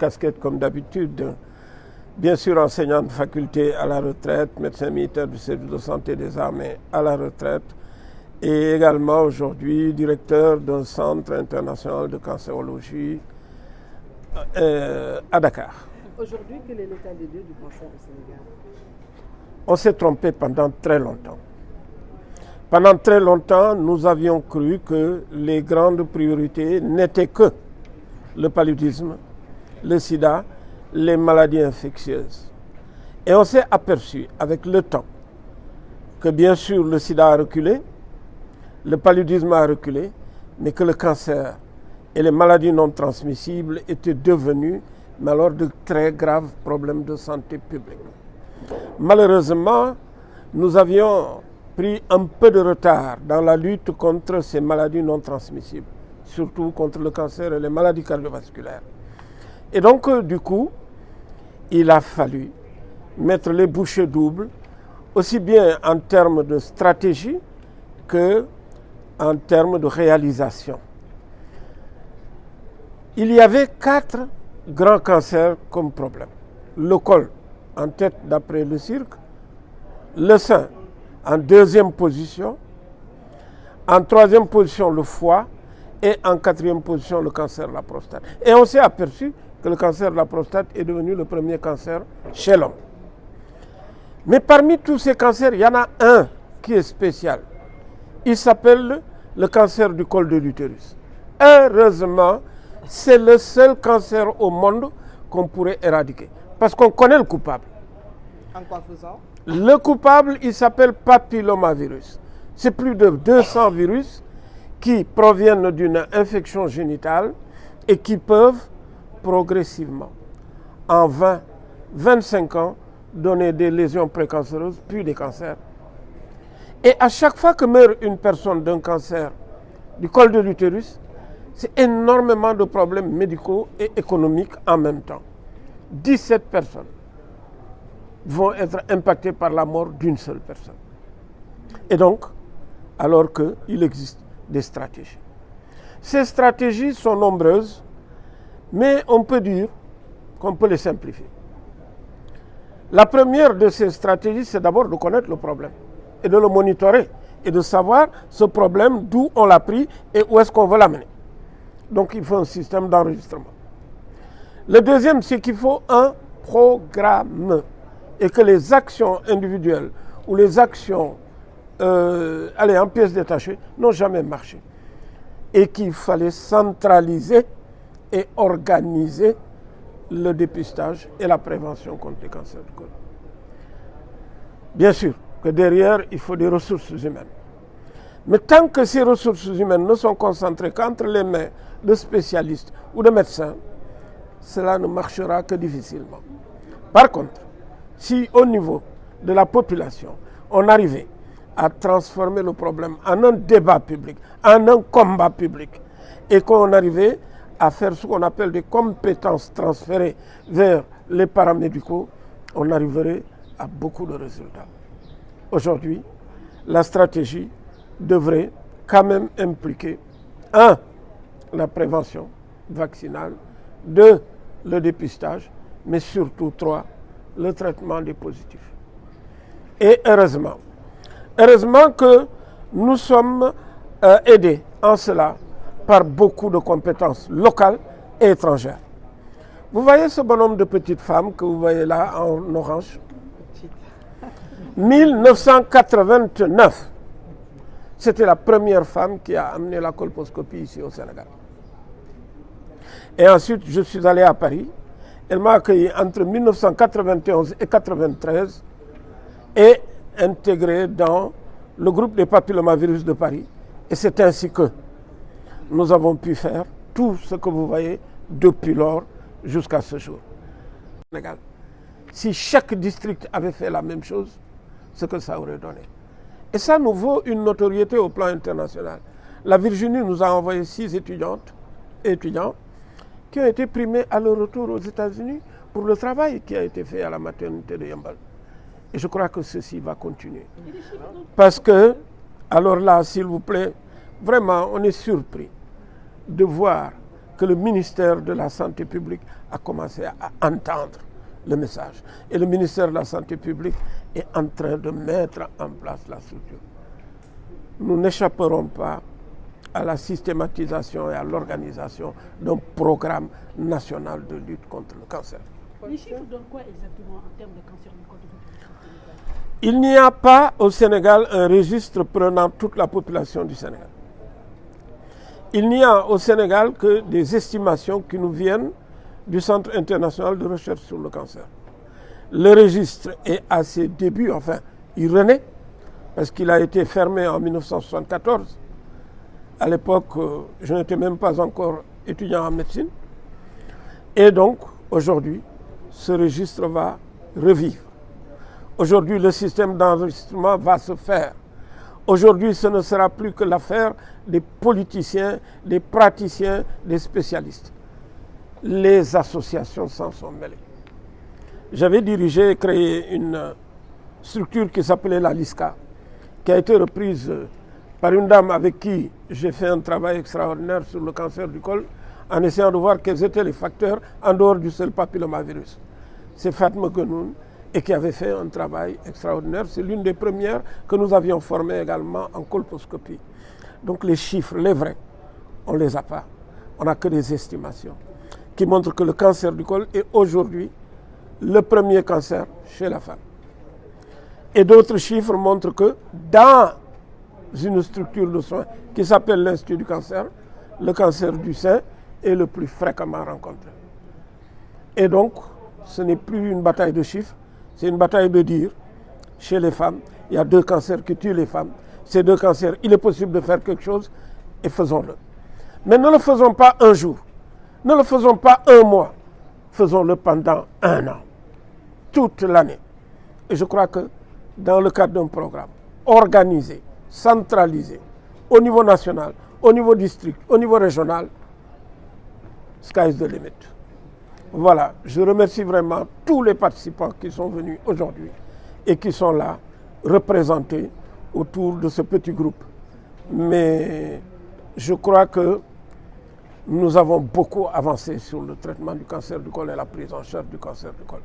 casquette comme d'habitude. Bien sûr, enseignant de faculté à la retraite, médecin militaire du service de santé des armées à la retraite, et également aujourd'hui directeur d'un centre international de cancérologie à Dakar. Aujourd'hui, quel est l'état des lieux du cancer au Sénégal? On s'est trompé pendant très longtemps. Pendant très longtemps, nous avions cru que les grandes priorités n'étaient que le paludisme, le sida, les maladies infectieuses. Et on s'est aperçu avec le temps que bien sûr le sida a reculé, le paludisme a reculé, mais que le cancer et les maladies non transmissibles étaient devenus mais alors de très graves problèmes de santé publique. Malheureusement, nous avions pris un peu de retard dans la lutte contre ces maladies non transmissibles, surtout contre le cancer et les maladies cardiovasculaires. Et donc, du coup, il a fallu mettre les bouchées doubles, aussi bien en termes de stratégie que en termes de réalisation. Il y avait 4 grands cancers comme problème. Le col en tête d'après le cirque, le sein en 2e position, en 3e position le foie et en 4e position le cancer de la prostate. Et on s'est aperçu que le cancer de la prostate est devenu le premier cancer chez l'homme. Mais parmi tous ces cancers, il y en a un qui est spécial. Il s'appelle le cancer du col de l'utérus. Heureusement, c'est le seul cancer au monde qu'on pourrait éradiquer. Parce qu'on connaît le coupable. En quoi faisant? Le coupable, il s'appelle papillomavirus. C'est plus de 200 virus qui proviennent d'une infection génitale et qui peuvent progressivement, en 20-25 ans, donner des lésions précancéreuses, puis des cancers. Et à chaque fois que meurt une personne d'un cancer du col de l'utérus, c'est énormément de problèmes médicaux et économiques en même temps. 17 personnes vont être impactées par la mort d'une seule personne. Et donc, alors qu'il existe des stratégies. Ces stratégies sont nombreuses, mais on peut dire qu'on peut les simplifier. La première de ces stratégies, c'est d'abord de connaître le problème et de le monitorer et de savoir ce problème, d'où on l'a pris et où est-ce qu'on veut l'amener. Donc il faut un système d'enregistrement. Le deuxième, c'est qu'il faut un programme et que les actions individuelles ou les actions en pièces détachées n'ont jamais marché. Et qu'il fallait centraliser et organiser le dépistage et la prévention contre les cancers du col. Bien sûr que derrière, il faut des ressources humaines. Mais tant que ces ressources humaines ne sont concentrées qu'entre les mains de spécialistes ou de médecins, cela ne marchera que difficilement. Par contre, si au niveau de la population, on arrivait à transformer le problème en un débat public, en un combat public, et qu'on arrivait à faire ce qu'on appelle des compétences transférées vers les paramédicaux, on arriverait à beaucoup de résultats. Aujourd'hui, la stratégie devrait quand même impliquer 1. La prévention vaccinale, 2. Le dépistage, mais surtout 3. Le traitement des positifs. Et heureusement que nous sommes aidés en cela par beaucoup de compétences locales et étrangères. Vous voyez ce bonhomme de petite femme que vous voyez là en orange? 1989. C'était la première femme qui a amené la colposcopie ici au Sénégal. Et ensuite, je suis allé à Paris. Elle m'a accueilli entre 1991 et 1993 et intégré dans le groupe des papillomavirus de Paris. Et c'est ainsi que nous avons pu faire tout ce que vous voyez depuis lors jusqu'à ce jour. Si chaque district avait fait la même chose, ce que ça aurait donné. Et ça nous vaut une notoriété au plan international. La Virginie nous a envoyé 6 étudiantes et étudiants qui ont été primés à leur retour aux États-Unis pour le travail qui a été fait à la maternité de Yeumbeul. Et je crois que ceci va continuer. Parce que, alors là, s'il vous plaît, vraiment, on est surpris de voir que le ministère de la Santé publique a commencé à entendre le message. Et le ministère de la Santé publique est en train de mettre en place la structure. Nous n'échapperons pas à la systématisation et à l'organisation d'un programme national de lutte contre le cancer. Les chiffres donnent quoi exactement en termes de cancer du col de l'utérus au Sénégal? Il n'y a pas au Sénégal un registre prenant toute la population du Sénégal. Il n'y a au Sénégal que des estimations qui nous viennent du Centre international de recherche sur le cancer. Le registre est à ses débuts, enfin, il renaît, parce qu'il a été fermé en 1974. À l'époque, je n'étais même pas encore étudiant en médecine. Et donc, aujourd'hui, ce registre va revivre. Aujourd'hui, le système d'enregistrement va se faire. Aujourd'hui, ce ne sera plus que l'affaire des politiciens, des praticiens, des spécialistes. Les associations s'en sont mêlées. J'avais dirigé et créé une structure qui s'appelait la LISCA, qui a été reprise par une dame avec qui j'ai fait un travail extraordinaire sur le cancer du col, en essayant de voir quels étaient les facteurs en dehors du seul papillomavirus. C'est Fatma Genoun, et qui avait fait un travail extraordinaire. C'est l'une des premières que nous avions formées également en colposcopie. Donc les chiffres, les vrais, on ne les a pas. On n'a que des estimations qui montrent que le cancer du col est aujourd'hui le premier cancer chez la femme. Et d'autres chiffres montrent que dans une structure de soins qui s'appelle l'Institut du cancer, le cancer du sein est le plus fréquemment rencontré. Et donc, ce n'est plus une bataille de chiffres, c'est une bataille de dire, chez les femmes, il y a 2 cancers qui tuent les femmes. Ces 2 cancers, il est possible de faire quelque chose et faisons-le. Mais ne le faisons pas un jour, ne le faisons pas un mois, faisons-le pendant 1 an, toute l'année. Et je crois que dans le cadre d'un programme organisé, centralisé, au niveau national, au niveau district, au niveau régional, sky is the limit. Voilà, je remercie vraiment tous les participants qui sont venus aujourd'hui et qui sont là, représentés autour de ce petit groupe. Mais je crois que nous avons beaucoup avancé sur le traitement du cancer du col et la prise en charge du cancer du col.